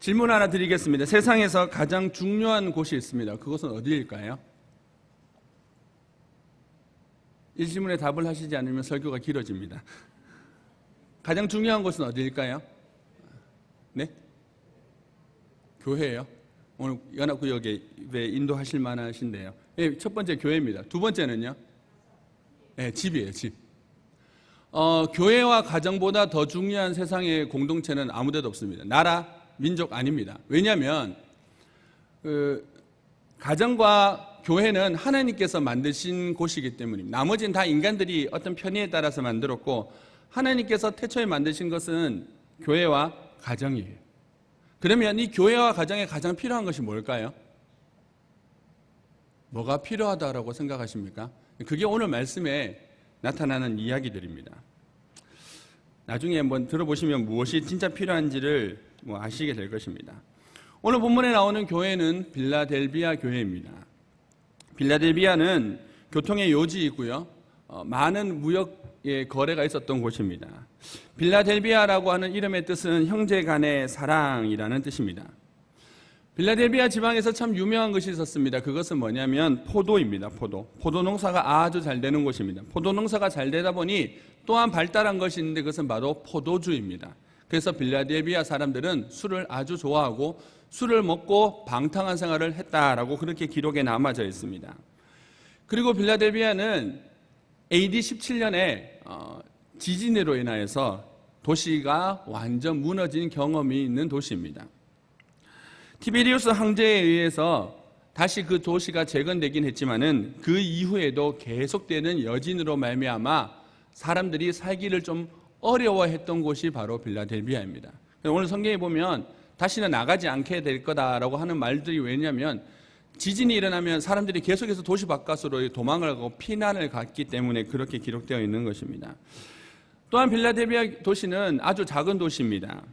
질문 하나 드리겠습니다. 세상에서 가장 중요한 곳이 있습니다. 그것은 어디일까요? 이 질문에 답을 하시지 않으면 설교가 길어집니다. 가장 중요한 곳은 어디일까요? 네? 교회예요. 오늘 연합구역에 인도하실 만하신데요. 네, 첫 번째 교회입니다. 두 번째는요? 네, 집이에요, 집. 교회와 가정보다 더 중요한 세상의 공동체는 아무데도 없습니다. 나라, 민족 아닙니다. 왜냐하면 가정과 교회는 하나님께서 만드신 곳이기 때문입니다. 나머지는 다 인간들이 어떤 편의에 따라서 만들었고, 하나님께서 태초에 만드신 것은 교회와 가정이에요. 그러면 이 교회와 가정에 가장 필요한 것이 뭘까요? 뭐가 필요하다고 생각하십니까? 그게 오늘 말씀에 나타나는 이야기들입니다. 나중에 한번 들어보시면 무엇이 진짜 필요한지를 아시게 될 것입니다. 오늘 본문에 나오는 교회는 빌라델비아 교회입니다. 빌라델비아는 교통의 요지이고요, 많은 무역의 거래가 있었던 곳입니다. 빌라델비아라고 하는 이름의 뜻은 형제 간의 사랑이라는 뜻입니다. 빌라델비아 지방에서 참 유명한 것이 있었습니다. 그것은 뭐냐면 포도입니다. 포도 농사가 아주 잘 되는 곳입니다. 포도 농사가 잘 되다 보니 또한 발달한 것이 있는데 그것은 바로 포도주입니다. 그래서 빌라델비아 사람들은 술을 아주 좋아하고 술을 먹고 방탕한 생활을 했다라고 그렇게 기록에 남아져 있습니다. 그리고 빌라델비아는 AD 17년에 지진으로 인하여서 도시가 완전 무너진 경험이 있는 도시입니다. 티베리우스 황제에 의해서 다시 그 도시가 재건되긴 했지만은 그 이후에도 계속되는 여진으로 말미암아 사람들이 살기를 좀 어려워했던 곳이 바로 빌라델비아입니다. 오늘 성경에 보면 다시는 나가지 않게 될 거다라고 하는 말들이 왜냐하면 지진이 일어나면 사람들이 계속해서 도시 바깥으로 도망을 가고 피난을 갔기 때문에 그렇게 기록되어 있는 것입니다. 또한 빌라델비아 도시는 아주 작은 도시입니다.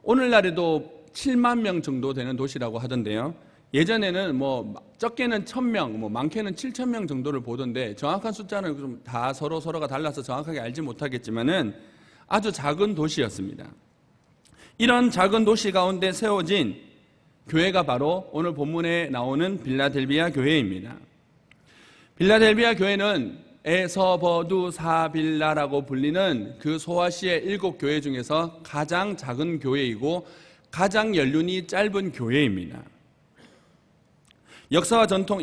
오늘날에도 7만 명 정도 되는 도시라고 하던데요. 예전에는 적게는 1,000명, 많게는 7,000명 정도를 보던데 정확한 숫자는 좀 다 서로가 달라서 정확하게 알지 못하겠지만은 아주 작은 도시였습니다. 이런 작은 도시 가운데 세워진 교회가 바로 오늘 본문에 나오는 빌라델비아 교회입니다. 빌라델비아 교회는 에서버두사빌라라고 불리는 그 소아시아 7교회 중에서 가장 작은 교회이고 가장 연륜이 짧은 교회입니다. 역사와 전통도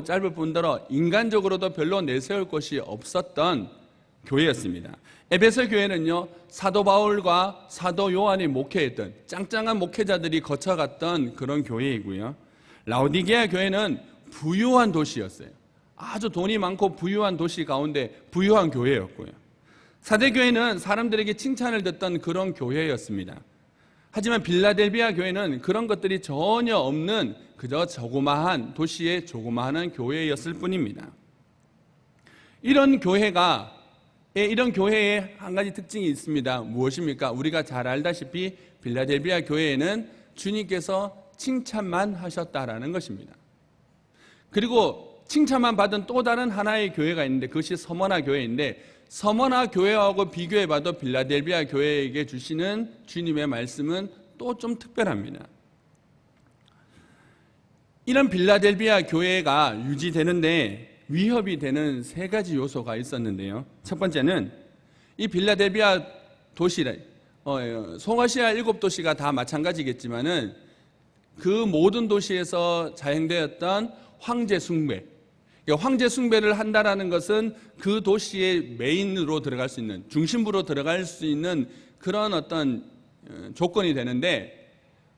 짧을 뿐더러 인간적으로도 별로 내세울 것이 없었던 교회였습니다. 에베소 교회는요, 사도 바울과 사도 요한이 목회했던 짱짱한 목회자들이 거쳐갔던 그런 교회이고요. 라오디게아 교회는 부유한 도시였어요. 아주 돈이 많고 부유한 도시 가운데 부유한 교회였고요. 사대교회는 사람들에게 칭찬을 듣던 그런 교회였습니다. 하지만 빌라델비아 교회는 그런 것들이 전혀 없는 그저 조그마한 도시의 조그마한 교회였을 뿐입니다. 이런 교회에 한 가지 특징이 있습니다. 무엇입니까? 우리가 잘 알다시피 빌라델비아 교회에는 주님께서 칭찬만 하셨다라는 것입니다. 그리고 칭찬만 받은 또 다른 하나의 교회가 있는데 그것이 서머나 교회인데, 서머나 교회하고 비교해봐도 빌라델비아 교회에게 주시는 주님의 말씀은 또 좀 특별합니다. 이런 빌라델비아 교회가 유지되는데 위협이 되는 3가지 요소가 있었는데요. 첫 번째는 이 빌라델비아 도시를 소아시아 7도시가 다 마찬가지겠지만은 그 모든 도시에서 자행되었던 황제 숭배, 황제 숭배를 한다라는 것은 그 도시의 메인으로 들어갈 수 있는, 중심부로 들어갈 수 있는 그런 어떤 조건이 되는데,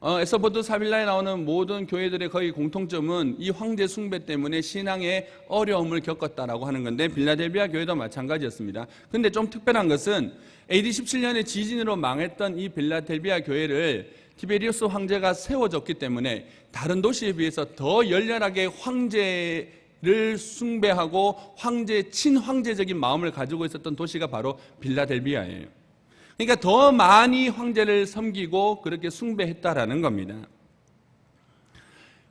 에서버두사빌라에 나오는 모든 교회들의 거의 공통점은 이 황제 숭배 때문에 신앙의 어려움을 겪었다라고 하는 건데, 빌라델비아 교회도 마찬가지였습니다. 그런데 좀 특별한 것은 AD 17년에 지진으로 망했던 이 빌라델비아 교회를 티베리우스 황제가 세워줬기 때문에 다른 도시에 비해서 더 열렬하게 황제를 숭배하고 친황제적인 마음을 가지고 있었던 도시가 바로 빌라델비아예요. 그러니까 더 많이 황제를 섬기고 그렇게 숭배했다라는 겁니다.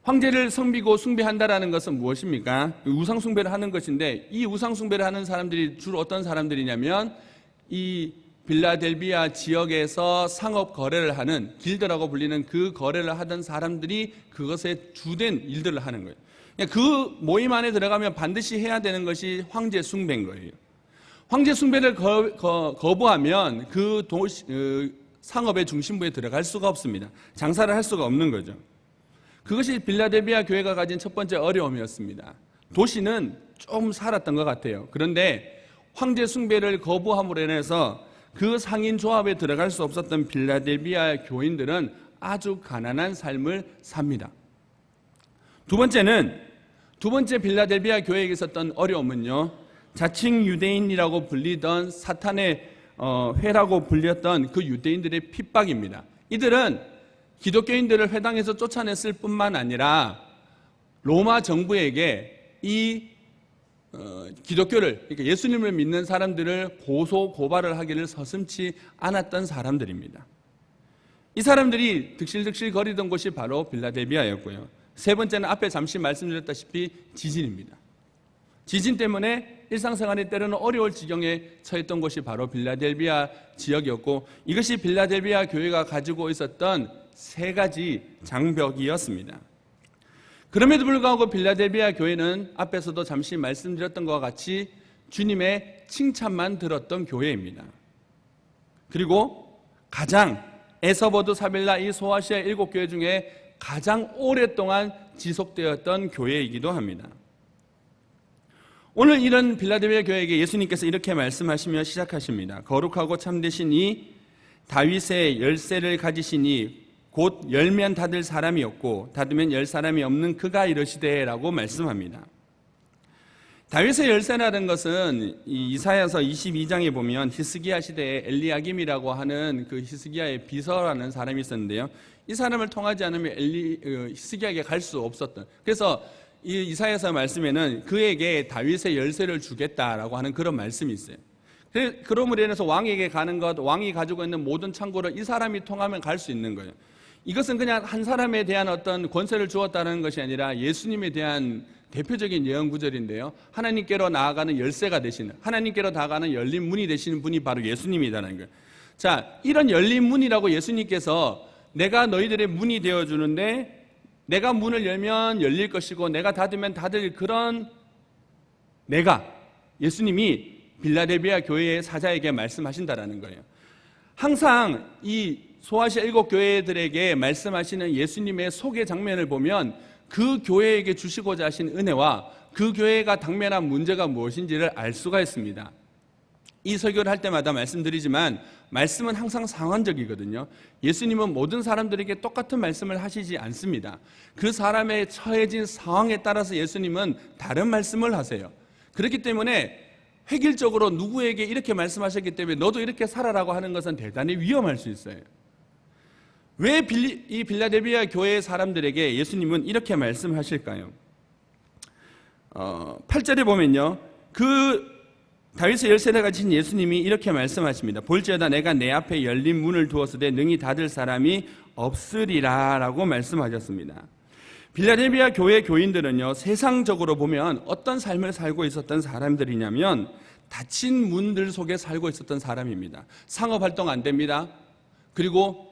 황제를 섬기고 숭배한다라는 것은 무엇입니까? 우상 숭배를 하는 것인데, 이 우상 숭배를 하는 사람들이 주로 어떤 사람들이냐면 이 빌라델비아 지역에서 상업 거래를 하는 길드라고 불리는 그 거래를 하던 사람들이 그것에 주된 일들을 하는 거예요. 그 모임 안에 들어가면 반드시 해야 되는 것이 황제 숭배인 거예요. 황제 숭배를 거부하면 그 상업의 중심부에 들어갈 수가 없습니다. 장사를 할 수가 없는 거죠. 그것이 빌라델비아 교회가 가진 첫 번째 어려움이었습니다. 도시는 좀 살았던 것 같아요. 그런데 황제 숭배를 거부함으로 인해서 그 상인 조합에 들어갈 수 없었던 빌라델비아 교인들은 아주 가난한 삶을 삽니다. 두 번째 빌라델비아 교회에 있었던 어려움은요, 자칭 유대인이라고 불리던 사탄의 회라고 불렸던 그 유대인들의 핍박입니다. 이들은 기독교인들을 회당에서 쫓아냈을 뿐만 아니라 로마 정부에게 이 기독교를, 그러니까 예수님을 믿는 사람들을 고발을 하기를 서슴지 않았던 사람들입니다. 이 사람들이 득실득실 거리던 곳이 바로 빌라델비아였고요. 세 번째는 앞에 잠시 말씀드렸다시피 지진입니다. 지진 때문에 일상생활이 때로는 어려울 지경에 처했던 곳이 바로 빌라델비아 지역이었고, 이것이 빌라델비아 교회가 가지고 있었던 세 가지 장벽이었습니다. 그럼에도 불구하고 빌라델비아 교회는 앞에서도 잠시 말씀드렸던 것과 같이 주님의 칭찬만 들었던 교회입니다. 그리고 가장 에서버드 사빌라 이 소아시아 7교회 중에 가장 오랫동안 지속되었던 교회이기도 합니다. 오늘 이런 빌라델비아 교회에게 예수님께서 이렇게 말씀하시며 시작하십니다. 거룩하고 참되신 이 다윗의 열쇠를 가지시니 곧 열면 닫을 사람이 없고 닫으면 열 사람이 없는 그가 이르시되 라고 말씀합니다. 다윗의 열쇠라는 것은 이사야서 22장에 보면 히스기야 시대에 엘리야김이라고 하는 그 히스기야의 비서라는 사람이 있었는데요. 이 사람을 통하지 않으면 히스기야에게 갈 수 없었던, 그래서 이 이사야서 말씀에는 그에게 다윗의 열쇠를 주겠다라고 하는 그런 말씀이 있어요. 그러므로 인해서 왕에게 가는 것, 왕이 가지고 있는 모든 창고를 이 사람이 통하면 갈 수 있는 거예요. 이것은 그냥 한 사람에 대한 어떤 권세를 주었다는 것이 아니라 예수님에 대한 대표적인 예언 구절인데요. 하나님께로 나아가는 열쇠가 되시는, 하나님께로 나아가는 열린 문이 되시는 분이 바로 예수님이라는 거예요. 자, 이런 열린 문이라고 예수님께서 내가 너희들의 문이 되어주는데 내가 문을 열면 열릴 것이고 내가 닫으면 닫을 그런 내가, 예수님이 빌라델비아 교회의 사자에게 말씀하신다라는 거예요. 항상 이 소아시아 7교회들에게 말씀하시는 예수님의 소개 장면을 보면 그 교회에게 주시고자 하신 은혜와 그 교회가 당면한 문제가 무엇인지를 알 수가 있습니다. 이 설교를 할 때마다 말씀드리지만 말씀은 항상 상황적이거든요. 예수님은 모든 사람들에게 똑같은 말씀을 하시지 않습니다. 그 사람의 처해진 상황에 따라서 예수님은 다른 말씀을 하세요. 그렇기 때문에 획일적으로 누구에게 이렇게 말씀하셨기 때문에 너도 이렇게 살아라고 하는 것은 대단히 위험할 수 있어요. 왜 이 빌라델비아 교회의 사람들에게 예수님은 이렇게 말씀하실까요? 8절에 보면요, 그 다윗의 열쇠를 가진 예수님이 이렇게 말씀하십니다. 볼지어다 내가 내 앞에 열린 문을 두었으되 능히 닫을 사람이 없으리라 라고 말씀하셨습니다. 빌라델비아 교회 교인들은요, 세상적으로 보면 어떤 삶을 살고 있었던 사람들이냐면 닫힌 문들 속에 살고 있었던 사람입니다. 상업활동 안 됩니다. 그리고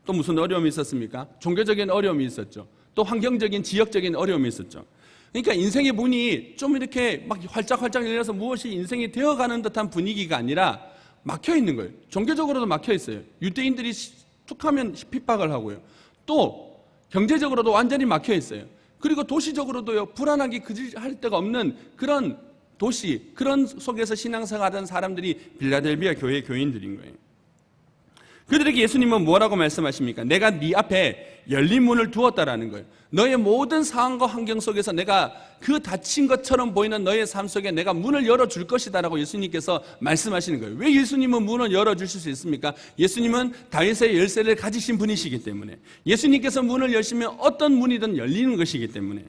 또 무슨 어려움이 있었습니까? 종교적인 어려움이 있었죠. 또 환경적인, 지역적인 어려움이 있었죠. 그러니까 인생의 문이 좀 이렇게 막 활짝활짝 열려서 무엇이 인생이 되어가는 듯한 분위기가 아니라 막혀 있는 거예요. 종교적으로도 막혀 있어요. 유대인들이 툭하면 핍박을 하고요. 또 경제적으로도 완전히 막혀 있어요. 그리고 도시적으로도요, 불안하게 그지할 데가 없는 그런 도시, 그런 속에서 신앙생활하던 사람들이 빌라델비아 교회의 교인들인 거예요. 그들에게 예수님은 뭐라고 말씀하십니까? 내가 네 앞에 열린 문을 두었다라는 거예요. 너의 모든 상황과 환경 속에서 내가 그 닫힌 것처럼 보이는 너의 삶 속에 내가 문을 열어줄 것이다 라고 예수님께서 말씀하시는 거예요. 왜 예수님은 문을 열어주실 수 있습니까? 예수님은 다윗의 열쇠를 가지신 분이시기 때문에, 예수님께서 문을 여시면 어떤 문이든 열리는 것이기 때문에.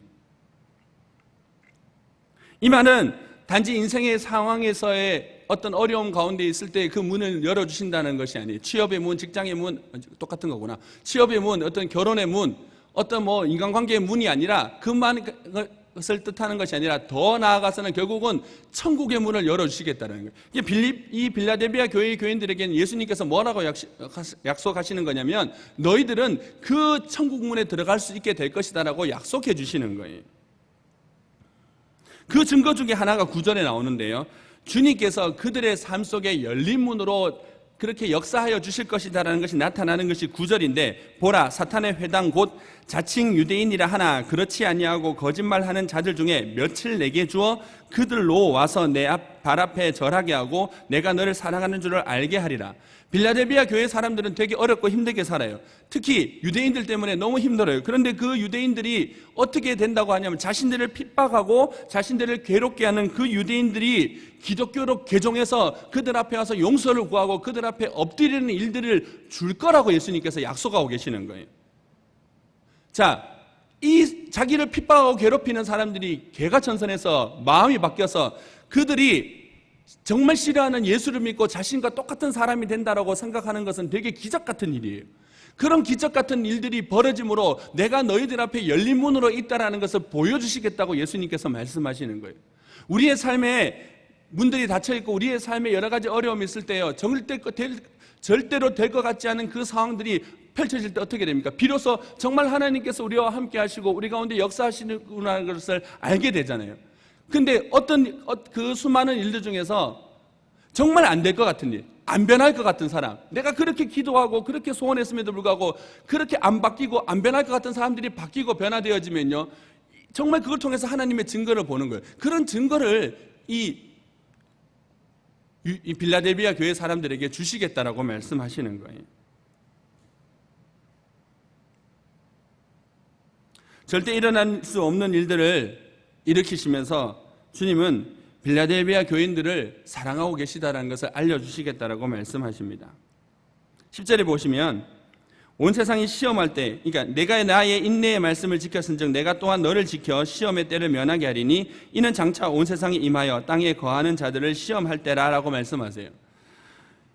이 말은 단지 인생의 상황에서의 어떤 어려움 가운데 있을 때 그 문을 열어주신다는 것이 아니에요. 취업의 문, 직장의 문, 똑같은 거구나. 취업의 문, 어떤 결혼의 문, 어떤 인간관계의 문이 아니라 것을 뜻하는 것이 아니라 더 나아가서는 결국은 천국의 문을 열어주시겠다는 거예요. 이 빌라델비아 교회의 교인들에게는 예수님께서 뭐라고 약속하시는 거냐면 너희들은 그 천국 문에 들어갈 수 있게 될 것이다라고 약속해 주시는 거예요. 그 증거 중에 하나가 9절에 나오는데요. 주님께서 그들의 삶 속에 열린 문으로 그렇게 역사하여 주실 것이다라는 것이 나타나는 것이 9절인데 보라 사탄의 회당 곧 자칭 유대인이라 하나 그렇지 아니하고 거짓말하는 자들 중에 며칠 내게 주어 그들로 와서 내 발 앞에 절하게 하고 내가 너를 사랑하는 줄을 알게 하리라. 빌라델비아 교회 사람들은 되게 어렵고 힘들게 살아요. 특히 유대인들 때문에 너무 힘들어요. 그런데 그 유대인들이 어떻게 된다고 하냐면 자신들을 핍박하고 자신들을 괴롭게 하는 그 유대인들이 기독교로 개종해서 그들 앞에 와서 용서를 구하고 그들 앞에 엎드리는 일들을 줄 거라고 예수님께서 약속하고 계시는 거예요. 자, 이 자기를 핍박하고 괴롭히는 사람들이 개가천선해서 마음이 바뀌어서 그들이 정말 싫어하는 예수를 믿고 자신과 똑같은 사람이 된다라고 생각하는 것은 되게 기적 같은 일이에요. 그런 기적 같은 일들이 벌어짐으로 내가 너희들 앞에 열린 문으로 있다라는 것을 보여주시겠다고 예수님께서 말씀하시는 거예요. 우리의 삶에 문들이 닫혀있고 우리의 삶에 여러 가지 어려움이 있을 때요, 절대로 될 것 같지 않은 그 상황들이 펼쳐질 때 어떻게 됩니까? 비로소 정말 하나님께서 우리와 함께 하시고 우리 가운데 역사하시는구나 것을 알게 되잖아요. 근데 어떤 그 수많은 일들 중에서 정말 안 될 것 같은 일, 안 변할 것 같은 사람, 내가 그렇게 기도하고 그렇게 소원했음에도 불구하고 그렇게 안 바뀌고 안 변할 것 같은 사람들이 바뀌고 변화되어지면요, 정말 그걸 통해서 하나님의 증거를 보는 거예요. 그런 증거를 이 빌라델비아 교회 사람들에게 주시겠다라고 말씀하시는 거예요. 절대 일어날 수 없는 일들을 일으키시면서 주님은 빌라델비아 교인들을 사랑하고 계시다라는 것을 알려주시겠다라고 말씀하십니다. 10절에 보시면 온 세상이 시험할 때, 그러니까 내가 나의 인내의 말씀을 지켰은즉 내가 또한 너를 지켜 시험의 때를 면하게 하리니 이는 장차 온 세상이 임하여 땅에 거하는 자들을 시험할 때라라고 말씀하세요.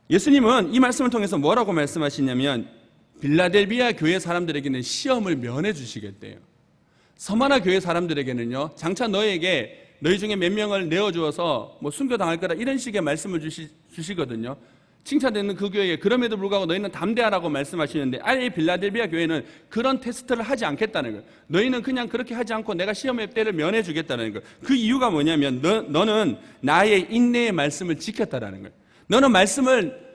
예수님은 이 말씀을 통해서 뭐라고 말씀하시냐면 빌라델비아 교회 사람들에게는 시험을 면해 주시겠대요. 서마나 교회 사람들에게는요, 장차 너희 중에 몇 명을 내어주어서 순교당할 거다 이런 식의 말씀을 주시거든요. 칭찬되는 그 교회에 그럼에도 불구하고 너희는 담대하라고 말씀하시는데 아예 빌라델비아 교회는 그런 테스트를 하지 않겠다는 거예요. 너희는 그냥 그렇게 하지 않고 내가 시험의 때를 면해 주겠다는 거예요. 그 이유가 뭐냐면 너는 나의 인내의 말씀을 지켰다라는 거예요. 너는 말씀을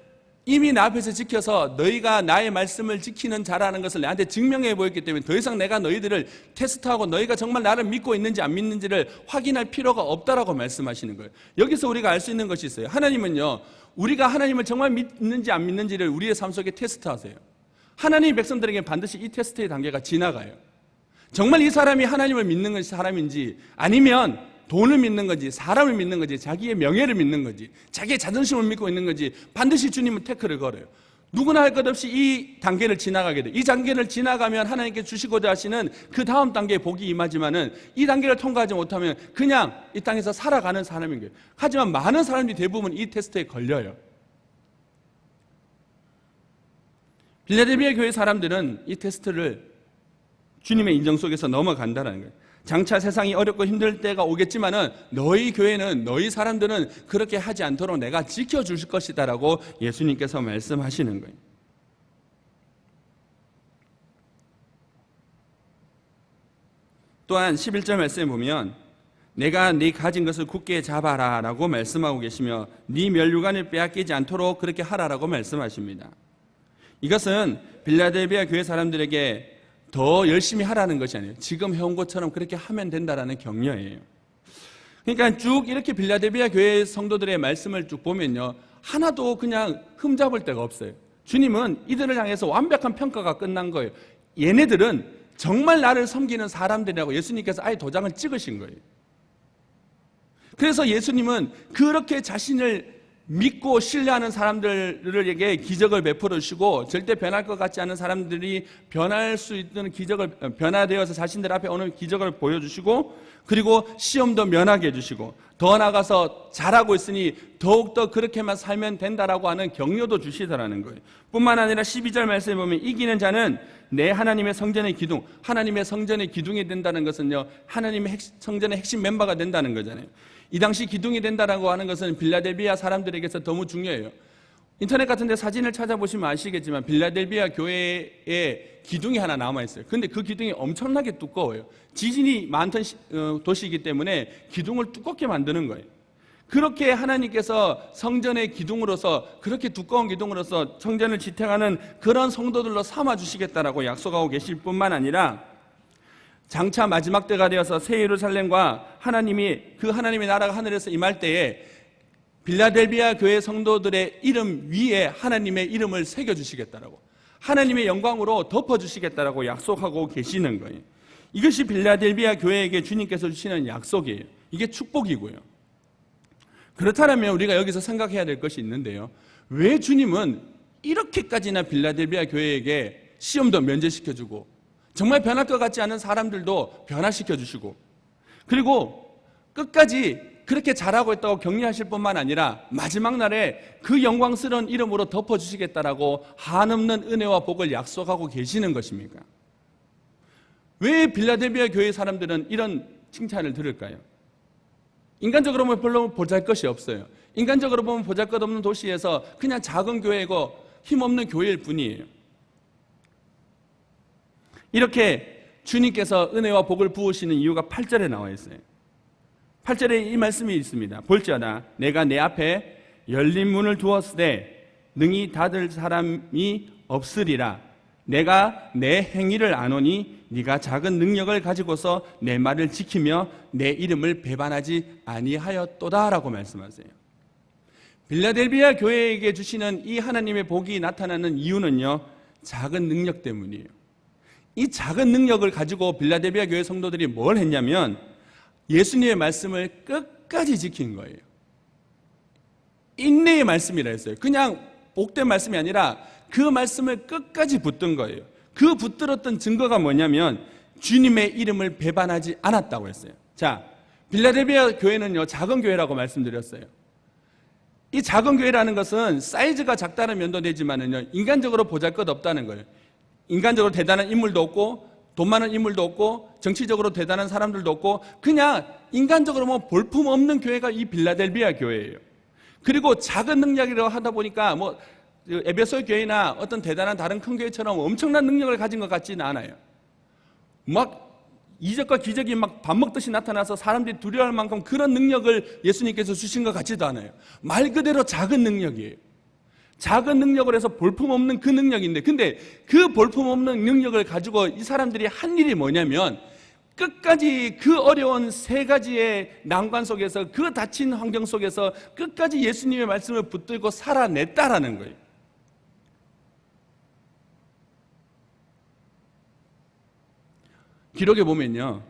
이미 나 앞에서 지켜서 너희가 나의 말씀을 지키는 자라는 것을 나한테 증명해 보였기 때문에 더 이상 내가 너희들을 테스트하고 너희가 정말 나를 믿고 있는지 안 믿는지를 확인할 필요가 없다라고 말씀하시는 거예요. 여기서 우리가 알 수 있는 것이 있어요. 하나님은요, 우리가 하나님을 정말 믿는지 안 믿는지를 우리의 삶 속에 테스트하세요. 하나님의 백성들에게 반드시 이 테스트의 단계가 지나가요. 정말 이 사람이 하나님을 믿는 사람인지 아니면 돈을 믿는 건지 사람을 믿는 건지 자기의 명예를 믿는 건지 자기의 자존심을 믿고 있는 건지 반드시 주님은 태클을 걸어요. 누구나 할 것 없이 이 단계를 지나가게 돼요. 이 단계를 지나가면 하나님께 주시고자 하시는 그 다음 단계에 복이 임하지만은 이 단계를 통과하지 못하면 그냥 이 땅에서 살아가는 사람인 거예요. 하지만 많은 사람들이 대부분 이 테스트에 걸려요. 빌라델비아 교회 사람들은 이 테스트를 주님의 인정 속에서 넘어간다는 거예요. 장차 세상이 어렵고 힘들 때가 오겠지만은 너희 교회는 너희 사람들은 그렇게 하지 않도록 내가 지켜줄 것이다라고 예수님께서 말씀하시는 거예요. 또한 11절 말씀에 보면 내가 네 가진 것을 굳게 잡아라 라고 말씀하고 계시며 네 면류관을 빼앗기지 않도록 그렇게 하라라고 말씀하십니다. 이것은 빌라델비아 교회 사람들에게 더 열심히 하라는 것이 아니에요. 지금 해온 것처럼 그렇게 하면 된다라는 격려예요. 그러니까 쭉 이렇게 빌라델비아 교회 성도들의 말씀을 쭉 보면요, 하나도 그냥 흠잡을 데가 없어요. 주님은 이들을 향해서 완벽한 평가가 끝난 거예요. 얘네들은 정말 나를 섬기는 사람들이라고 예수님께서 아예 도장을 찍으신 거예요. 그래서 예수님은 그렇게 자신을 믿고 신뢰하는 사람들에게 기적을 베풀어 주시고, 절대 변할 것 같지 않은 사람들이 변할 수 있는 기적을, 변화되어서 자신들 앞에 오는 기적을 보여주시고, 그리고 시험도 면하게 해주시고, 더 나아가서 잘하고 있으니 더욱더 그렇게만 살면 된다라고 하는 격려도 주시더라는 거예요. 뿐만 아니라 12절 말씀에 보면 이기는 자는 내 하나님의 성전의 기둥, 하나님의 성전의 기둥이 된다는 것은요, 하나님의 성전의 핵심 멤버가 된다는 거잖아요. 이 당시 기둥이 된다라고 하는 것은 빌라델비아 사람들에게서 너무 중요해요. 인터넷 같은 데 사진을 찾아보시면 아시겠지만 빌라델비아 교회에 기둥이 하나 남아있어요. 근데 그 기둥이 엄청나게 두꺼워요. 지진이 많던 도시이기 때문에 기둥을 두껍게 만드는 거예요. 그렇게 하나님께서 성전의 기둥으로서, 그렇게 두꺼운 기둥으로서 성전을 지탱하는 그런 성도들로 삼아주시겠다라고 약속하고 계실 뿐만 아니라, 장차 마지막 때가 되어서 새 예루살렘과 하나님의 나라가 하늘에서 임할 때에 빌라델비아 교회 성도들의 이름 위에 하나님의 이름을 새겨주시겠다라고, 하나님의 영광으로 덮어주시겠다라고 약속하고 계시는 거예요. 이것이 빌라델비아 교회에게 주님께서 주시는 약속이에요. 이게 축복이고요. 그렇다면 우리가 여기서 생각해야 될 것이 있는데요, 왜 주님은 이렇게까지나 빌라델비아 교회에게 시험도 면제시켜주고, 정말 변할 것 같지 않은 사람들도 변화시켜 주시고, 그리고 끝까지 그렇게 잘하고 있다고 격려하실 뿐만 아니라 마지막 날에 그 영광스러운 이름으로 덮어주시겠다라고 한없는 은혜와 복을 약속하고 계시는 것입니까? 왜 빌라델비아 교회 사람들은 이런 칭찬을 들을까요? 인간적으로 보면 별로 보잘것이 없어요. 인간적으로 보면 보잘것없는 도시에서 그냥 작은 교회고 힘없는 교회일 뿐이에요. 이렇게 주님께서 은혜와 복을 부으시는 이유가 8절에 나와 있어요. 8절에 이 말씀이 있습니다. 볼지어다 내가 내 앞에 열린 문을 두었으되 능히 닫을 사람이 없으리라. 내가 내 행위를 아노니 네가 작은 능력을 가지고서 내 말을 지키며 내 이름을 배반하지 아니하였도다 라고 말씀하세요. 빌라델비아 교회에게 주시는 이 하나님의 복이 나타나는 이유는요, 작은 능력 때문이에요. 이 작은 능력을 가지고 빌라델비아 교회 성도들이 뭘 했냐면 예수님의 말씀을 끝까지 지킨 거예요. 인내의 말씀이라 했어요. 그냥 복된 말씀이 아니라 그 말씀을 끝까지 붙든 거예요. 그 붙들었던 증거가 뭐냐면 주님의 이름을 배반하지 않았다고 했어요. 자, 빌라델비아 교회는요, 작은 교회라고 말씀드렸어요. 이 작은 교회라는 것은 사이즈가 작다는 면도 되지만은요, 인간적으로 보잘것없다는 거예요. 인간적으로 대단한 인물도 없고 돈 많은 인물도 없고 정치적으로 대단한 사람들도 없고 그냥 인간적으로 뭐 볼품없는 교회가 이 빌라델비아 교회예요. 그리고 작은 능력이라고 하다 보니까 뭐 에베소 교회나 어떤 대단한 다른 큰 교회처럼 엄청난 능력을 가진 것 같지는 않아요. 막 이적과 기적이 막 밥 먹듯이 나타나서 사람들이 두려워할 만큼 그런 능력을 예수님께서 주신 것 같지도 않아요. 말 그대로 작은 능력이에요. 작은 능력을 해서 볼품없는 그 능력인데, 근데 그 볼품없는 능력을 가지고 이 사람들이 한 일이 뭐냐면 끝까지 그 어려운 세 가지의 난관 속에서, 그 닫힌 환경 속에서 끝까지 예수님의 말씀을 붙들고 살아냈다라는 거예요. 기록에 보면요,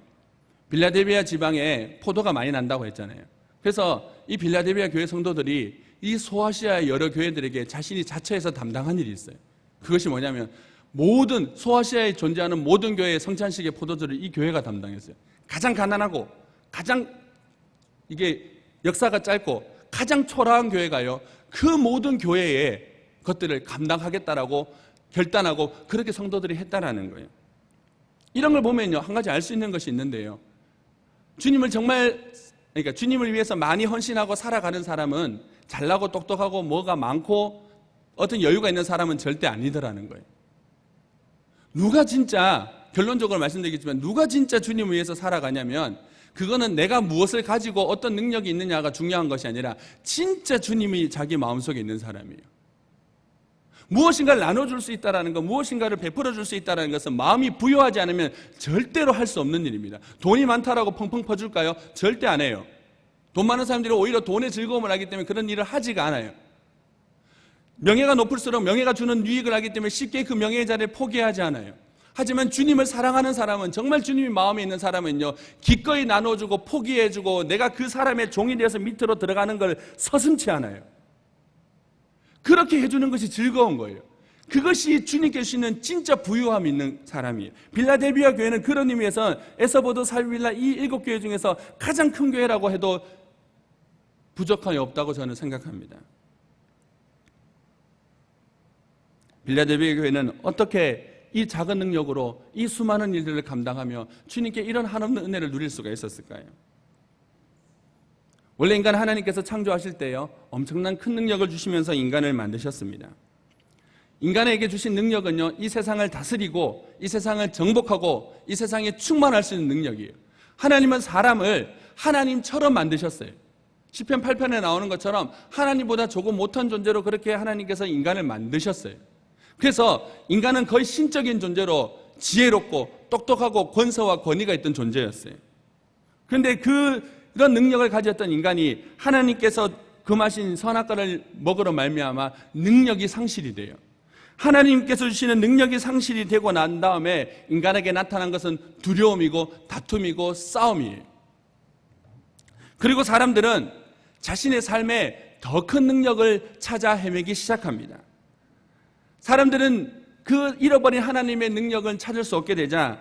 빌라델비아 지방에 포도가 많이 난다고 했잖아요. 그래서 이 빌라델비아 교회 성도들이 이 소아시아의 여러 교회들에게 자신이 자처해서 담당한 일이 있어요. 그것이 뭐냐면 모든 소아시아에 존재하는 모든 교회의 성찬식의 포도주를 이 교회가 담당했어요. 가장 가난하고 가장 이게 역사가 짧고 가장 초라한 교회가요, 그 모든 교회의 것들을 감당하겠다라고 결단하고 그렇게 성도들이 했다라는 거예요. 이런 걸 보면요, 한 가지 알 수 있는 것이 있는데요, 그러니까 주님을 위해서 많이 헌신하고 살아가는 사람은 잘나고 똑똑하고 뭐가 많고 어떤 여유가 있는 사람은 절대 아니더라는 거예요. 누가 진짜, 결론적으로 말씀드리겠지만 누가 진짜 주님을 위해서 살아가냐면 그거는 내가 무엇을 가지고 어떤 능력이 있느냐가 중요한 것이 아니라 진짜 주님이 자기 마음속에 있는 사람이에요. 무엇인가를 나눠줄 수 있다는 것, 무엇인가를 베풀어줄 수 있다는 것은 마음이 부여하지 않으면 절대로 할 수 없는 일입니다. 돈이 많다라고 펑펑 퍼줄까요? 절대 안 해요. 돈 많은 사람들이 오히려 돈의 즐거움을 알기 때문에 그런 일을 하지가 않아요. 명예가 높을수록 명예가 주는 유익을 알기 때문에 쉽게 그 명예의 자리를 포기하지 않아요. 하지만 주님을 사랑하는 사람은, 정말 주님이 마음에 있는 사람은요, 기꺼이 나눠주고 포기해주고 내가 그 사람의 종이 되어서 밑으로 들어가는 걸 서슴지 않아요. 그렇게 해주는 것이 즐거운 거예요. 그것이 주님께 주시는 진짜 부유함이 있는 사람이에요. 빌라델비아 교회는 그런 의미에서 에서보드, 살빌라 이 7교회 중에서 가장 큰 교회라고 해도 부족함이 없다고 저는 생각합니다. 빌라델비아 교회는 어떻게 이 작은 능력으로 이 수많은 일들을 감당하며 주님께 이런 한없는 은혜를 누릴 수가 있었을까요? 원래 인간은 하나님께서 창조하실 때요, 엄청난 큰 능력을 주시면서 인간을 만드셨습니다. 인간에게 주신 능력은요, 이 세상을 다스리고 이 세상을 정복하고 이 세상에 충만할 수 있는 능력이에요. 하나님은 사람을 하나님처럼 만드셨어요. 시편 8편에 나오는 것처럼 하나님보다 조금 못한 존재로 그렇게 하나님께서 인간을 만드셨어요. 그래서 인간은 거의 신적인 존재로 지혜롭고 똑똑하고 권세와 권위가 있던 존재였어요. 그런데 그런 능력을 가졌던 인간이 하나님께서 금하신 선악과를 먹으러 말미암아 능력이 상실이 돼요. 하나님께서 주시는 능력이 상실이 되고 난 다음에 인간에게 나타난 것은 두려움이고 다툼이고 싸움이에요. 그리고 사람들은 자신의 삶에 더 큰 능력을 찾아 헤매기 시작합니다. 사람들은 그 잃어버린 하나님의 능력을 찾을 수 없게 되자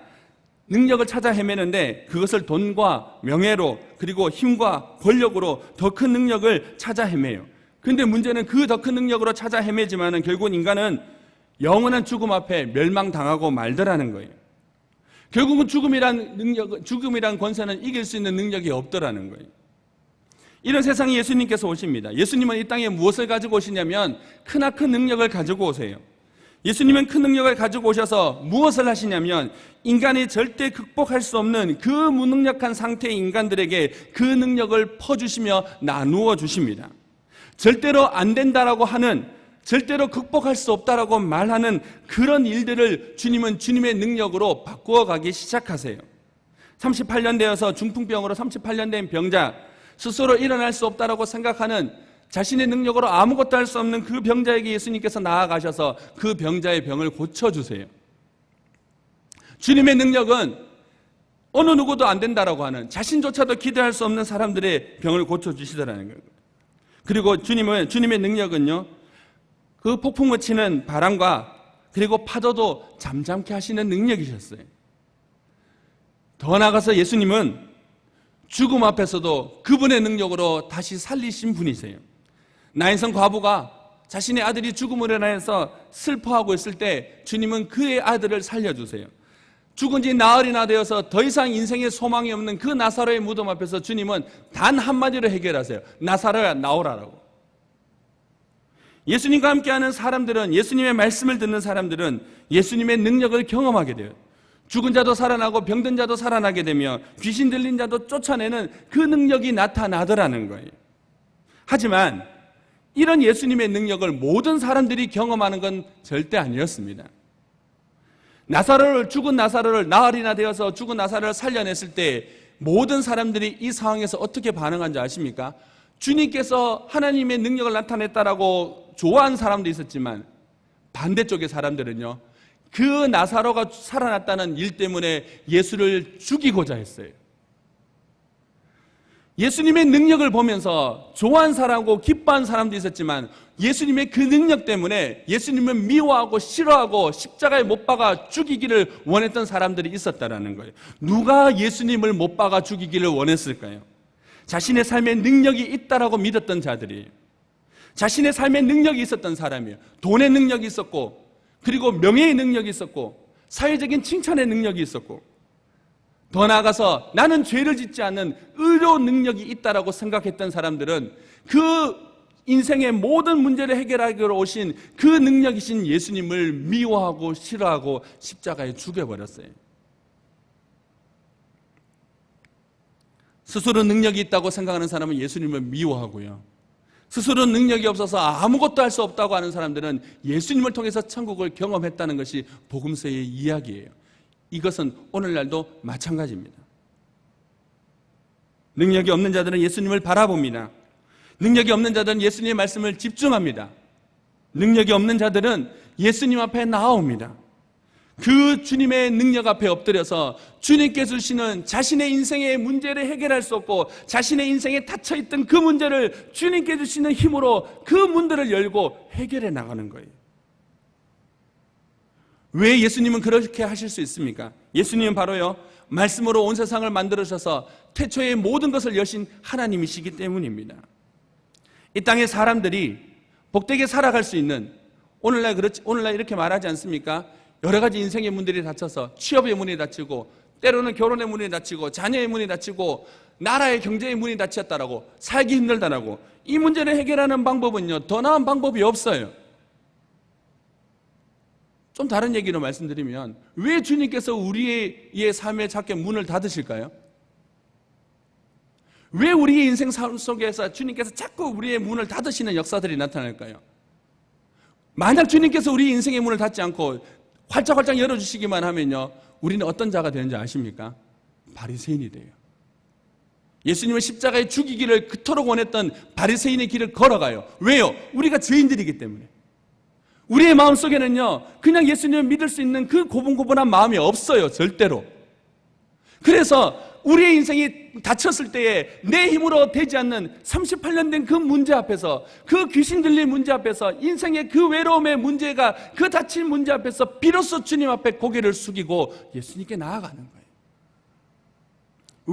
능력을 찾아 헤매는데 그것을 돈과 명예로 그리고 힘과 권력으로 더 큰 능력을 찾아 헤매요. 그런데 문제는 그 더 큰 능력으로 찾아 헤매지만은 결국은 인간은 영원한 죽음 앞에 멸망당하고 말더라는 거예요. 결국은 죽음이란 권세는 이길 수 있는 능력이 없더라는 거예요. 이런 세상에 예수님께서 오십니다. 예수님은 이 땅에 무엇을 가지고 오시냐면 크나큰 능력을 가지고 오세요. 예수님은 큰 능력을 가지고 오셔서 무엇을 하시냐면 인간이 절대 극복할 수 없는 그 무능력한 상태의 인간들에게 그 능력을 퍼주시며 나누어 주십니다. 절대로 안 된다라고 하는, 절대로 극복할 수 없다라고 말하는 그런 일들을 주님은 주님의 능력으로 바꾸어 가기 시작하세요. 38년 되어서 중풍병으로 38년 된 병자, 스스로 일어날 수 없다라고 생각하는 자신의 능력으로 아무것도 할 수 없는 그 병자에게 예수님께서 나아가셔서 그 병자의 병을 고쳐주세요. 주님의 능력은 어느 누구도 안 된다라고 하는, 자신조차도 기대할 수 없는 사람들의 병을 고쳐주시더라는 거예요. 그리고 주님의 능력은요, 그 폭풍을 치는 바람과 그리고 파도도 잠잠케 하시는 능력이셨어요. 더 나아가서 예수님은 죽음 앞에서도 그분의 능력으로 다시 살리신 분이세요. 나인성 과부가 자신의 아들이 죽음으로 인해서 슬퍼하고 있을 때 주님은 그의 아들을 살려주세요. 죽은 지 나흘이나 되어서 더 이상 인생에 소망이 없는 그 나사로의 무덤 앞에서 주님은 단 한마디로 해결하세요. 나사로야, 나오라라고. 예수님과 함께하는 사람들은, 예수님의 말씀을 듣는 사람들은 예수님의 능력을 경험하게 돼요. 죽은 자도 살아나고 병든 자도 살아나게 되며 귀신 들린 자도 쫓아내는 그 능력이 나타나더라는 거예요. 하지만 이런 예수님의 능력을 모든 사람들이 경험하는 건 절대 아니었습니다. 죽은 나사로를 나흘이나 되어서 죽은 나사로를 살려냈을 때 모든 사람들이 이 상황에서 어떻게 반응한 줄 아십니까? 주님께서 하나님의 능력을 나타냈다라고 좋아하는 사람도 있었지만 반대쪽의 사람들은요, 그 나사로가 살아났다는 일 때문에 예수를 죽이고자 했어요. 예수님의 능력을 보면서 좋아하는 사람하고 기뻐하는 사람도 있었지만 예수님의 그 능력 때문에 예수님을 미워하고 싫어하고 십자가에 못 박아 죽이기를 원했던 사람들이 있었다라는 거예요. 누가 예수님을 못 박아 죽이기를 원했을까요? 자신의 삶에 능력이 있다라고 믿었던 자들이에요. 자신의 삶에 능력이 있었던 사람이에요. 돈의 능력이 있었고, 그리고 명예의 능력이 있었고, 사회적인 칭찬의 능력이 있었고, 더 나아가서 나는 죄를 짓지 않는 의로 능력이 있다라고 생각했던 사람들은 그 인생의 모든 문제를 해결하기로 오신 그 능력이신 예수님을 미워하고 싫어하고 십자가에 죽여버렸어요. 스스로 능력이 있다고 생각하는 사람은 예수님을 미워하고요, 스스로 능력이 없어서 아무것도 할 수 없다고 하는 사람들은 예수님을 통해서 천국을 경험했다는 것이 복음서의 이야기예요. 이것은 오늘날도 마찬가지입니다. 능력이 없는 자들은 예수님을 바라봅니다. 능력이 없는 자들은 예수님의 말씀을 집중합니다. 능력이 없는 자들은 예수님 앞에 나아옵니다. 그 주님의 능력 앞에 엎드려서 주님께서 주시는 자신의 인생의 문제를 해결할 수 없고 자신의 인생에 닫혀있던 그 문제를 주님께 주시는 힘으로 그 문들을 열고 해결해 나가는 거예요. 왜 예수님은 그렇게 하실 수 있습니까? 예수님은 바로요, 말씀으로 온 세상을 만들으셔서 태초에 모든 것을 여신 하나님이시기 때문입니다. 이 땅의 사람들이 복되게 살아갈 수 있는, 오늘날 이렇게 말하지 않습니까? 여러 가지 인생의 문들이 닫혀서 취업의 문이 닫히고 때로는 결혼의 문이 닫히고 자녀의 문이 닫히고 나라의 경제의 문이 닫혔다라고, 살기 힘들다라고. 이 문제를 해결하는 방법은요, 더 나은 방법이 없어요. 좀 다른 얘기로 말씀드리면, 왜 주님께서 우리의 삶의 찾게 문을 닫으실까요? 왜 우리의 인생 삶 속에서 주님께서 자꾸 우리의 문을 닫으시는 역사들이 나타날까요? 만약 주님께서 우리 인생의 문을 닫지 않고 활짝활짝 열어주시기만 하면요, 우리는 어떤 자가 되는지 아십니까? 바리새인이 돼요. 예수님을 십자가에 죽이기를 그토록 원했던 바리새인의 길을 걸어가요. 왜요? 우리가 죄인들이기 때문에. 우리의 마음속에는요, 그냥 예수님을 믿을 수 있는 그 고분고분한 마음이 없어요, 절대로. 그래서 우리의 인생이 닫혔을 때에 내 힘으로 되지 않는 38년 된 그 문제 앞에서, 그 귀신 들린 문제 앞에서, 인생의 그 외로움의 문제가, 그 닫힌 문제 앞에서 비로소 주님 앞에 고개를 숙이고 예수님께 나아가는 거예요.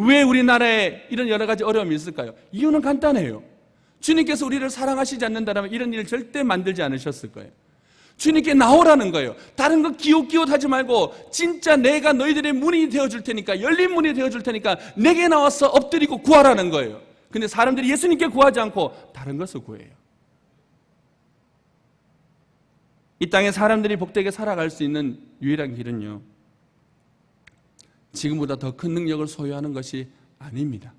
왜 우리나라에 이런 여러 가지 어려움이 있을까요? 이유는 간단해요. 주님께서 우리를 사랑하시지 않는다면 이런 일을 절대 만들지 않으셨을 거예요. 주님께 나오라는 거예요. 다른 거 기웃기웃하지 말고 진짜 내가 너희들의 문이 되어줄 테니까, 열린 문이 되어줄 테니까 내게 나와서 엎드리고 구하라는 거예요. 근데 사람들이 예수님께 구하지 않고 다른 것을 구해요. 이 땅에 사람들이 복되게 살아갈 수 있는 유일한 길은요, 지금보다 더 큰 능력을 소유하는 것이 아닙니다.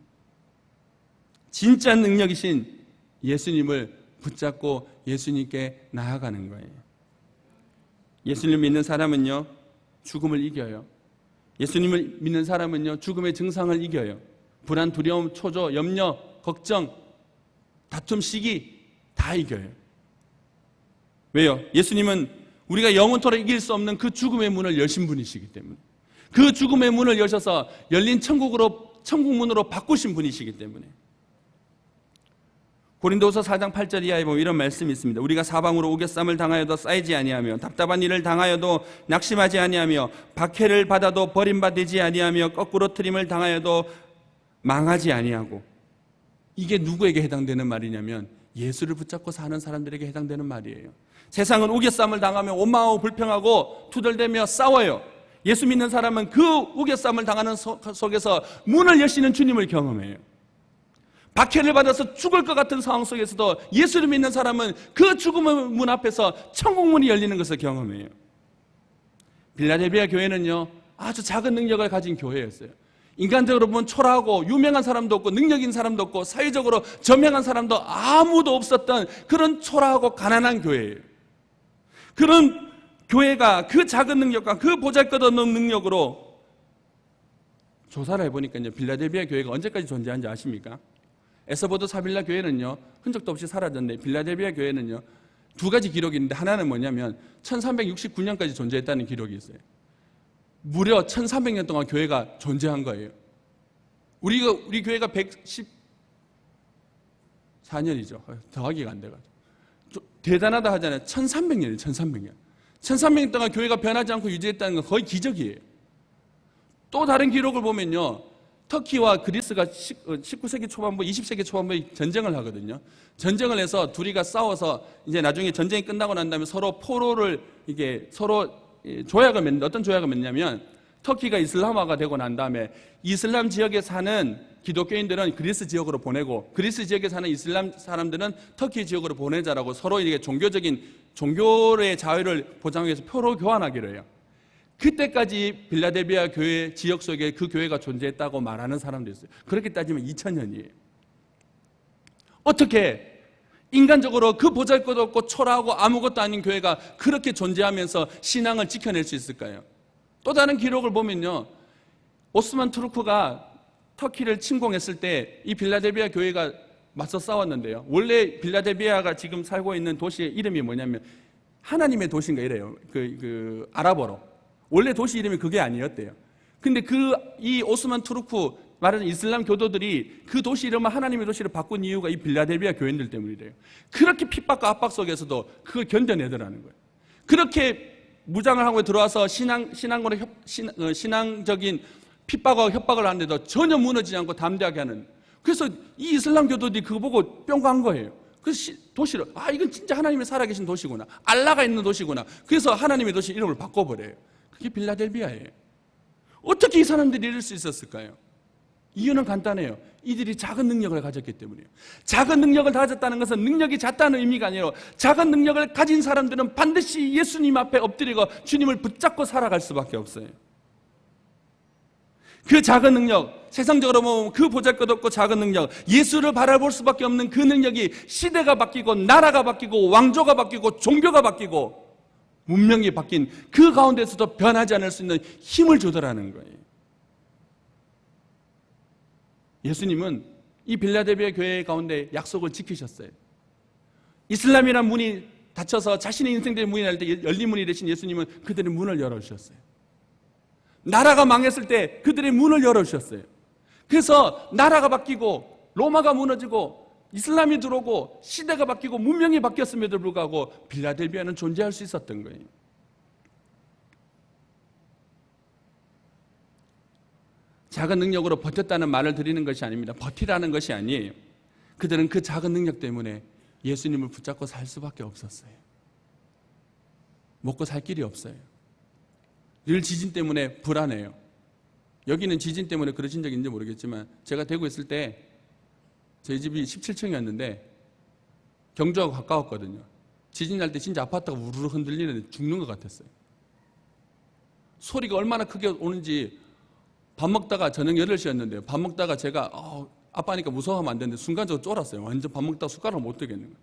진짜 능력이신 예수님을 붙잡고 예수님께 나아가는 거예요. 예수님을 믿는 사람은요, 죽음을 이겨요. 예수님을 믿는 사람은요, 죽음의 증상을 이겨요. 불안, 두려움, 초조, 염려, 걱정, 다툼, 시기 다 이겨요. 왜요? 예수님은 우리가 영원토록 이길 수 없는 그 죽음의 문을 여신 분이시기 때문에, 그 죽음의 문을 여셔서 열린 천국 문으로 바꾸신 분이시기 때문에. 고린도후서 4장 8절 이하에 보면 이런 말씀이 있습니다. 우리가 사방으로 우겨쌈을 당하여도 쌓이지 아니하며 답답한 일을 당하여도 낙심하지 아니하며 박해를 받아도 버림받지 아니하며 거꾸로 트림을 당하여도 망하지 아니하고. 이게 누구에게 해당되는 말이냐면 예수를 붙잡고 사는 사람들에게 해당되는 말이에요. 세상은 우겨쌈을 당하며 원망하고 불평하고 투덜대며 싸워요. 예수 믿는 사람은 그 우겨쌈을 당하는 속에서 문을 여시는 주님을 경험해요. 박해를 받아서 죽을 것 같은 상황 속에서도 예수를 믿는 사람은 그 죽음의 문 앞에서 천국 문이 열리는 것을 경험해요. 빌라델비아 교회는요, 아주 작은 능력을 가진 교회였어요. 인간적으로 보면 초라하고 유명한 사람도 없고 능력 있는 사람도 없고 사회적으로 저명한 사람도 아무도 없었던 그런 초라하고 가난한 교회예요. 그런 교회가 그 작은 능력과 그 보잘것없는 능력으로, 조사를 해보니까요, 빌라델비아 교회가 언제까지 존재한지 아십니까? 에서보드 사빌라 교회는요, 흔적도 없이 사라졌는데 빌라델비아 교회는요, 두 가지 기록이 있는데, 하나는 뭐냐면 1369년까지 존재했다는 기록이 있어요. 무려 1300년 동안 교회가 존재한 거예요. 우리 교회가 114년이죠. 더하기가 안 돼가지고. 대단하다 하잖아요. 1300년이에요. 1300년. 1300년 동안 교회가 변하지 않고 유지했다는 건 거의 기적이에요. 또 다른 기록을 보면요, 터키와 그리스가 19세기 초반부, 20세기 초반부에 전쟁을 하거든요. 전쟁을 해서 둘이가 싸워서 이제 나중에 전쟁이 끝나고 난 다음에 서로 포로를, 이게 서로 조약을 맺는데, 어떤 조약을 맺냐면 터키가 이슬람화가 되고 난 다음에 이슬람 지역에 사는 기독교인들은 그리스 지역으로 보내고 그리스 지역에 사는 이슬람 사람들은 터키 지역으로 보내자라고 서로 이게 종교의 자유를 보장하기 위해서 표로 교환하기로 해요. 그때까지 빌라델비아 교회 지역 속에 그 교회가 존재했다고 말하는 사람도 있어요. 그렇게 따지면 2000년이에요. 어떻게 인간적으로 그 보잘것없고 초라하고 아무것도 아닌 교회가 그렇게 존재하면서 신앙을 지켜낼 수 있을까요? 또 다른 기록을 보면요, 오스만 투르크가 터키를 침공했을 때 이 빌라델비아 교회가 맞서 싸웠는데요, 원래 빌라델비아가 지금 살고 있는 도시의 이름이 뭐냐면 하나님의 도시인가 이래요. 아랍어로 원래 도시 이름이 그게 아니었대요. 근데 이 오스만 투르크 말하는 이슬람 교도들이 그 도시 이름을 하나님의 도시로 바꾼 이유가 이 빌라델비아 교인들 때문이래요. 그렇게 핍박과 압박 속에서도 그걸 견뎌내더라는 거예요. 그렇게 무장을 하고 들어와서 신앙적인 핍박과 협박을 하는데도 전혀 무너지지 않고 담대하게 하는. 그래서 이 이슬람 교도들이 그거 보고 뿅 간 거예요. 그래서 도시를 이건 진짜 하나님이 살아계신 도시구나, 알라가 있는 도시구나. 그래서 하나님의 도시 이름을 바꿔버려요. 그게 빌라델비아예요. 어떻게 이 사람들이 이럴 수 있었을까요? 이유는 간단해요. 이들이 작은 능력을 가졌기 때문이에요. 작은 능력을 가졌다는 것은 능력이 작다는 의미가 아니에요. 작은 능력을 가진 사람들은 반드시 예수님 앞에 엎드리고 주님을 붙잡고 살아갈 수밖에 없어요. 그 작은 능력, 세상적으로 보면 그 보잘것없고 작은 능력, 예수를 바라볼 수밖에 없는 그 능력이 시대가 바뀌고 나라가 바뀌고 왕조가 바뀌고 종교가 바뀌고 문명이 바뀐 그 가운데서도 변하지 않을 수 있는 힘을 주더라는 거예요. 예수님은 이 빌라델비아 교회 가운데 약속을 지키셨어요. 이슬람이란 문이 닫혀서 자신의 인생들의 문이 열 때 열린 문이 되신 예수님은 그들의 문을 열어주셨어요. 나라가 망했을 때 그들의 문을 열어주셨어요. 그래서 나라가 바뀌고 로마가 무너지고 이슬람이 들어오고 시대가 바뀌고 문명이 바뀌었음에도 불구하고 빌라델비아는 존재할 수 있었던 거예요. 작은 능력으로 버텼다는 말을 드리는 것이 아닙니다. 버티라는 것이 아니에요. 그들은 그 작은 능력 때문에 예수님을 붙잡고 살 수밖에 없었어요. 먹고 살 길이 없어요. 늘 지진 때문에 불안해요. 여기는 지진 때문에 그러신 적 있는지 모르겠지만 제가 대구에 있을 때 저희 집이 17층이었는데 경주하고 가까웠거든요. 지진 날 때 진짜 아파트가 우르르 흔들리는데 죽는 것 같았어요. 소리가 얼마나 크게 오는지. 밥 먹다가 저녁 8시였는데요. 밥 먹다가 제가 아빠니까 무서워하면 안 되는데 순간적으로 쫄았어요. 완전 밥 먹다가 숟가락을 못 들겠는 거예요.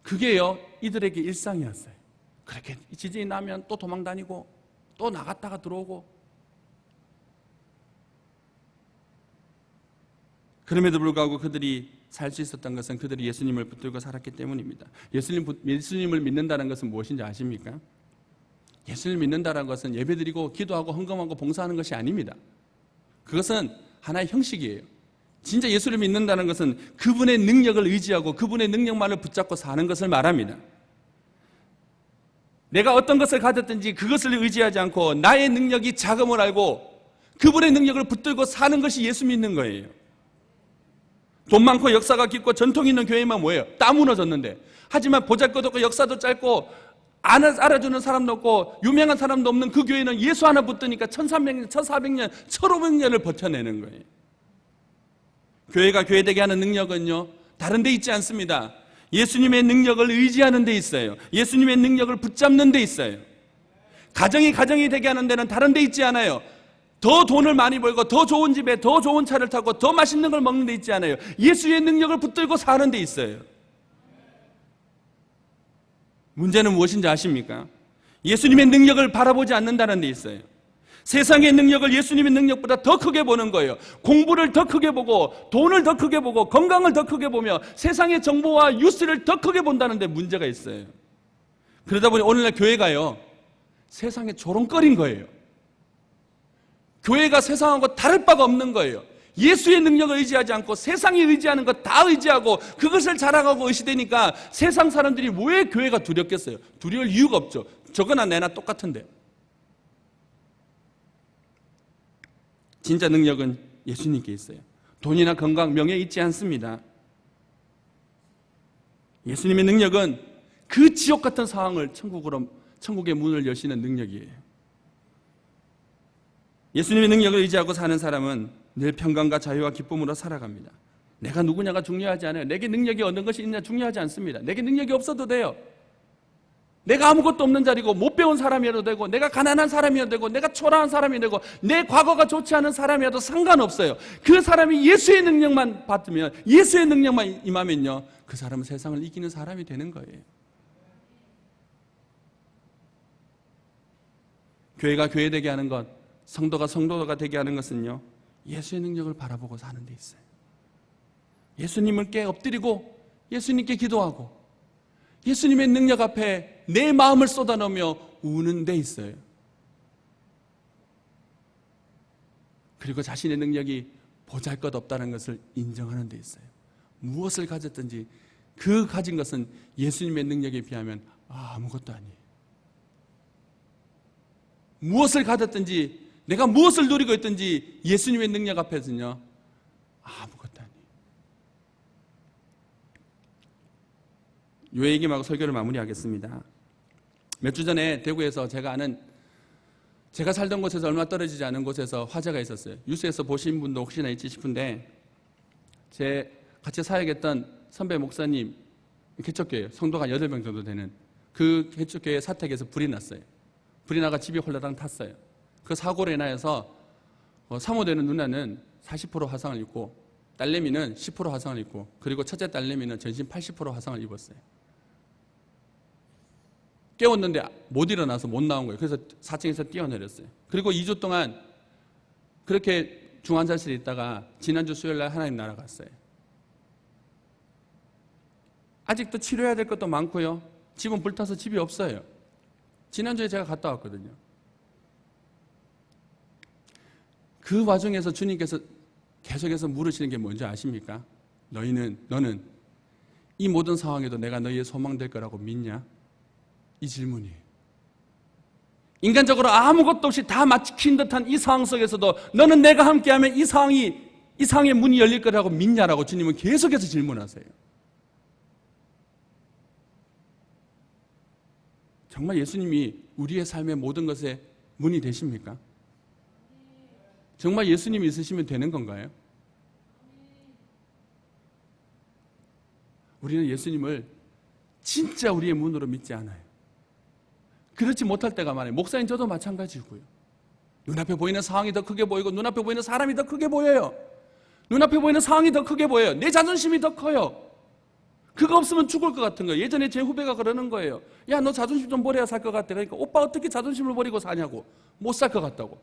그게요, 이들에게 일상이었어요. 그렇게 지진이 나면 또 도망 다니고 또 나갔다가 들어오고. 그럼에도 불구하고 그들이 살 수 있었던 것은 그들이 예수님을 붙들고 살았기 때문입니다. 예수님을 믿는다는 것은 무엇인지 아십니까? 예수를 믿는다는 것은 예배드리고 기도하고 헌금하고 봉사하는 것이 아닙니다. 그것은 하나의 형식이에요. 진짜 예수를 믿는다는 것은 그분의 능력을 의지하고 그분의 능력만을 붙잡고 사는 것을 말합니다. 내가 어떤 것을 가졌든지 그것을 의지하지 않고 나의 능력이 작음을 알고 그분의 능력을 붙들고 사는 것이 예수 믿는 거예요. 돈 많고 역사가 깊고 전통이 있는 교회만 뭐예요? 다 무너졌는데. 하지만 보잘것없고 역사도 짧고 알아주는 사람도 없고 유명한 사람도 없는 그 교회는 예수 하나 붙드니까 1300년, 1400년, 1500년을 버텨내는 거예요. 교회가 교회되게 하는 능력은요, 다른 데 있지 않습니다. 예수님의 능력을 의지하는 데 있어요. 예수님의 능력을 붙잡는 데 있어요. 가정이 되게 하는 데는 다른 데 있지 않아요. 더 돈을 많이 벌고 더 좋은 집에 더 좋은 차를 타고 더 맛있는 걸 먹는 데 있지 않아요. 예수의 능력을 붙들고 사는 데 있어요. 문제는 무엇인지 아십니까? 예수님의 능력을 바라보지 않는다는 데 있어요. 세상의 능력을 예수님의 능력보다 더 크게 보는 거예요. 공부를 더 크게 보고 돈을 더 크게 보고 건강을 더 크게 보며 세상의 정보와 뉴스를 더 크게 본다는 데 문제가 있어요. 그러다 보니 오늘날 교회가요, 세상에 조롱거린 거예요. 교회가 세상하고 다를 바가 없는 거예요. 예수의 능력을 의지하지 않고 세상이 의지하는 것 다 의지하고 그것을 자랑하고 의시되니까 세상 사람들이 왜 교회가 두렵겠어요? 두려울 이유가 없죠. 저거나 내나 똑같은데. 진짜 능력은 예수님께 있어요. 돈이나 건강, 명예 있지 않습니다. 예수님의 능력은 그 지옥 같은 상황을 천국의 문을 여시는 능력이에요. 예수님의 능력을 의지하고 사는 사람은 늘 평강과 자유와 기쁨으로 살아갑니다. 내가 누구냐가 중요하지 않아요. 내게 능력이 어느 것이 있냐 중요하지 않습니다. 내게 능력이 없어도 돼요. 내가 아무것도 없는 자리고 못 배운 사람이어도 되고 내가 가난한 사람이어도 되고 내가 초라한 사람이 되고 내 과거가 좋지 않은 사람이어도 상관없어요. 그 사람이 예수의 능력만 받으면, 예수의 능력만 임하면요, 그 사람은 세상을 이기는 사람이 되는 거예요. 교회가 교회되게 하는 것, 성도가 성도가 되게 하는 것은요, 예수의 능력을 바라보고 사는 데 있어요. 예수님께 엎드리고 예수님께 기도하고 예수님의 능력 앞에 내 마음을 쏟아넣으며 우는 데 있어요. 그리고 자신의 능력이 보잘것없다는 것을 인정하는 데 있어요. 무엇을 가졌든지 그 가진 것은 예수님의 능력에 비하면 아무것도 아니에요. 무엇을 가졌든지 내가 무엇을 누리고 있든지 예수님의 능력 앞에서는요 아무것도 아니에요. 요 얘기하고 설교를 마무리하겠습니다. 몇 주 전에 대구에서 제가 살던 곳에서 얼마 떨어지지 않은 곳에서 화재가 있었어요. 뉴스에서 보신 분도 혹시나 있지 싶은데 제 같이 사역했던 선배 목사님 개척교회 성도가 8명 정도 되는 그 개척교회 사택에서 불이 났어요. 불이 나가 집이 홀라당 탔어요. 그 사고로 인하여서 사모되는 누나는 40% 화상을 입고 딸내미는 10% 화상을 입고 그리고 첫째 딸내미는 전신 80% 화상을 입었어요. 깨웠는데 못 일어나서 못 나온 거예요. 그래서 4층에서 뛰어내렸어요. 그리고 2주 동안 그렇게 중환자실에 있다가 지난주 수요일 날 하나님 나라 갔어요. 아직도 치료해야 될 것도 많고요. 집은 불타서 집이 없어요. 지난주에 제가 갔다 왔거든요. 그 와중에서 주님께서 계속해서 물으시는 게 뭔지 아십니까? 너는 이 모든 상황에도 내가 너희의 소망 될 거라고 믿냐? 이 질문이에요. 인간적으로 아무것도 없이 다 막힌 듯한 이 상황 속에서도 너는 내가 함께하면 이 상황의 문이 열릴 거라고 믿냐라고 주님은 계속해서 질문하세요. 정말 예수님이 우리의 삶의 모든 것에 문이 되십니까? 정말 예수님이 있으시면 되는 건가요? 우리는 예수님을 진짜 우리의 문으로 믿지 않아요. 그렇지 못할 때가 많아요. 목사님 저도 마찬가지고요. 눈앞에 보이는 상황이 더 크게 보이고 눈앞에 보이는 사람이 더 크게 보여요. 눈앞에 보이는 상황이 더 크게 보여요. 내 자존심이 더 커요. 그거 없으면 죽을 것 같은 거예요. 예전에 제 후배가 그러는 거예요. 야, 너 자존심 좀 버려야 살 것 같아. 그러니까 오빠 어떻게 자존심을 버리고 사냐고. 못 살 것 같다고.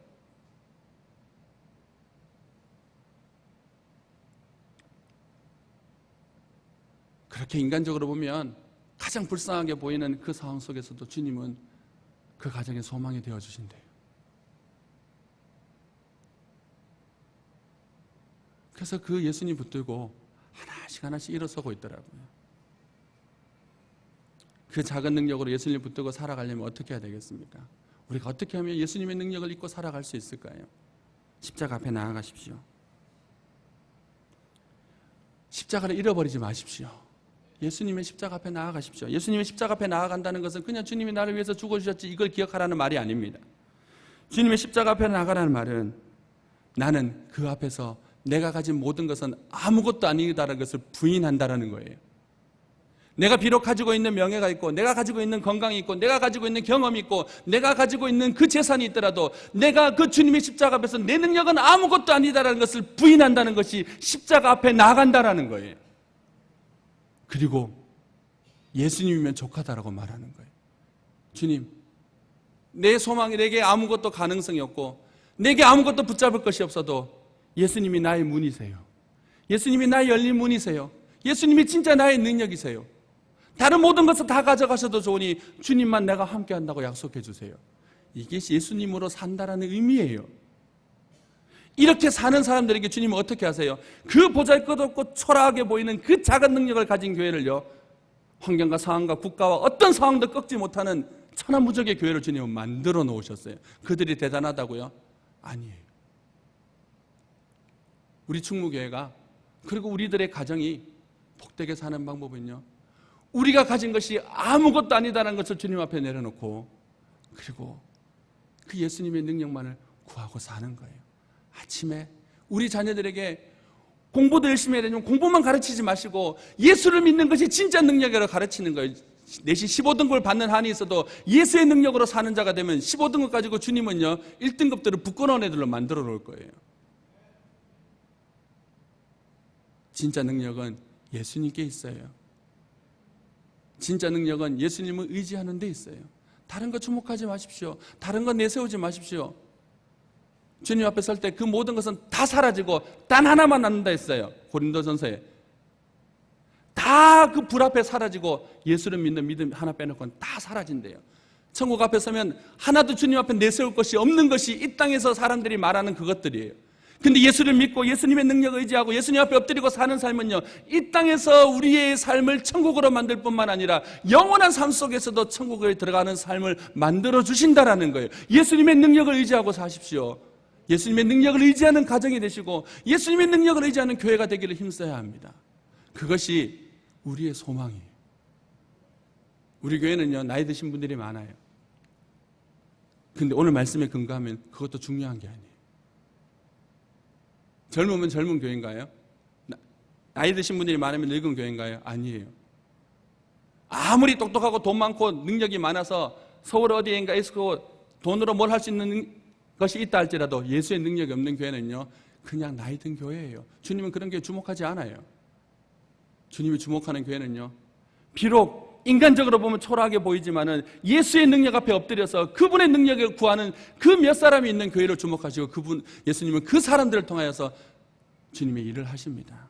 그렇게 인간적으로 보면 가장 불쌍하게 보이는 그 상황 속에서도 주님은 그 가정의 소망이 되어주신대요. 그래서 그 예수님 붙들고 하나씩 일어서고 있더라고요. 그 작은 능력으로 예수님 붙들고 살아가려면 어떻게 해야 되겠습니까? 우리가 어떻게 하면 예수님의 능력을 잊고 살아갈 수 있을까요? 십자가 앞에 나아가십시오. 십자가를 잃어버리지 마십시오. 예수님의 십자가 앞에 나아가십시오. 예수님의 십자가 앞에 나아간다는 것은 그냥 주님이 나를 위해서 죽어주셨지 이걸 기억하라는 말이 아닙니다. 주님의 십자가 앞에 나아가라는 말은 나는 그 앞에서 내가 가진 모든 것은 아무것도 아니다라는 것을 부인한다라는 거예요. 내가 비록 가지고 있는 명예가 있고 내가 가지고 있는 건강이 있고 내가 가지고 있는 경험이 있고 내가 가지고 있는 그 재산이 있더라도 내가 그 주님의 십자가 앞에서 내 능력은 아무것도 아니다라는 것을 부인한다는 것이 십자가 앞에 나아간다라는 거예요. 그리고 예수님이면 족하다라고 말하는 거예요. 주님, 내 소망이 내게 아무것도 가능성이 없고 내게 아무것도 붙잡을 것이 없어도 예수님이 나의 문이세요. 예수님이 나의 열린 문이세요. 예수님이 진짜 나의 능력이세요. 다른 모든 것을 다 가져가셔도 좋으니 주님만 내가 함께 한다고 약속해 주세요. 이게 예수님으로 산다라는 의미예요. 이렇게 사는 사람들에게 주님은 어떻게 하세요? 그 보잘것없고 초라하게 보이는 그 작은 능력을 가진 교회를요, 환경과 상황과 국가와 어떤 상황도 꺾지 못하는 천하무적의 교회를 주님은 만들어 놓으셨어요. 그들이 대단하다고요? 아니에요. 우리 충무교회가, 그리고 우리들의 가정이 복되게 사는 방법은요, 우리가 가진 것이 아무것도 아니다라는 것을 주님 앞에 내려놓고 그리고 그 예수님의 능력만을 구하고 사는 거예요. 아침에 우리 자녀들에게 공부도 열심히 해야 되지만 공부만 가르치지 마시고 예수를 믿는 것이 진짜 능력이라고 가르치는 거예요. 내시 15등급을 받는 한이 있어도 예수의 능력으로 사는 자가 되면 15등급 가지고 주님은요 1등급들을 부끄러운 애들로 만들어 놓을 거예요. 진짜 능력은 예수님께 있어요. 진짜 능력은 예수님을 의지하는 데 있어요. 다른 거 주목하지 마십시오. 다른 거 내세우지 마십시오. 주님 앞에 설 때 그 모든 것은 다 사라지고 단 하나만 남는다 했어요. 고린도전서에. 다 그 불 앞에 사라지고 예수를 믿는 믿음 하나 빼놓고는 다 사라진대요. 천국 앞에 서면 하나도 주님 앞에 내세울 것이 없는 것이 이 땅에서 사람들이 말하는 그것들이에요. 근데 예수를 믿고 예수님의 능력을 의지하고 예수님 앞에 엎드리고 사는 삶은요, 이 땅에서 우리의 삶을 천국으로 만들 뿐만 아니라 영원한 삶 속에서도 천국에 들어가는 삶을 만들어 주신다라는 거예요. 예수님의 능력을 의지하고 사십시오. 예수님의 능력을 의지하는 가정이 되시고 예수님의 능력을 의지하는 교회가 되기를 힘써야 합니다. 그것이 우리의 소망이에요. 우리 교회는요, 나이 드신 분들이 많아요. 근데 오늘 말씀에 근거하면 그것도 중요한 게 아니에요. 젊으면 젊은 교회인가요? 나이 드신 분들이 많으면 늙은 교회인가요? 아니에요. 아무리 똑똑하고 돈 많고 능력이 많아서 서울 어디인가 있고 돈으로 뭘 할 수 있는 것이 있다 할지라도 예수의 능력이 없는 교회는요, 그냥 나이 든 교회예요. 주님은 그런 교회 주목하지 않아요. 주님이 주목하는 교회는요, 비록 인간적으로 보면 초라하게 보이지만은 예수의 능력 앞에 엎드려서 그분의 능력을 구하는 그 몇 사람이 있는 교회를 주목하시고 예수님은 그 사람들을 통하여서 주님의 일을 하십니다.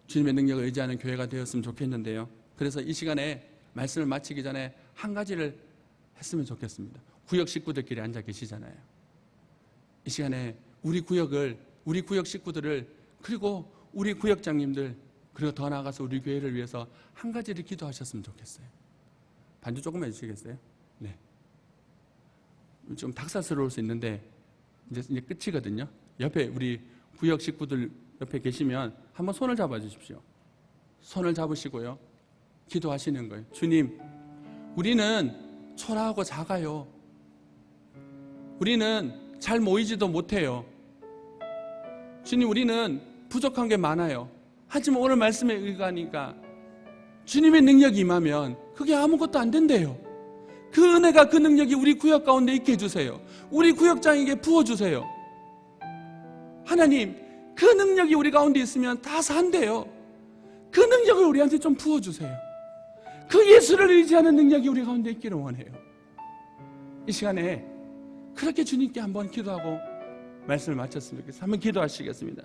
주님의 능력을 의지하는 교회가 되었으면 좋겠는데요. 그래서 이 시간에 말씀을 마치기 전에 한 가지를 했으면 좋겠습니다. 구역 식구들끼리 앉아 계시잖아요. 이 시간에 우리 구역 식구들을, 그리고 우리 구역장님들, 그리고 더 나아가서 우리 교회를 위해서 한 가지를 기도하셨으면 좋겠어요. 반주 조금만 해주시겠어요? 네. 좀 닭살스러울 수 있는데 이제 끝이거든요. 옆에 우리 구역 식구들 옆에 계시면 한번 손을 잡아 주십시오. 손을 잡으시고요, 기도하시는 거예요. 주님, 우리는 초라하고 작아요. 우리는 잘 모이지도 못해요. 주님, 우리는 부족한 게 많아요. 하지만 오늘 말씀에 의거하니까 주님의 능력이 임하면 그게 아무것도 안 된대요. 그 은혜가, 그 능력이 우리 구역 가운데 있게 해주세요. 우리 구역장에게 부어주세요. 하나님, 그 능력이 우리 가운데 있으면 다 산대요. 그 능력을 우리한테 좀 부어주세요. 그 예수를 의지하는 능력이 우리 가운데 있기를 원해요. 이 시간에 그렇게 주님께 한번 기도하고 말씀을 마쳤으면 좋겠습니다. 한번 기도하시겠습니다.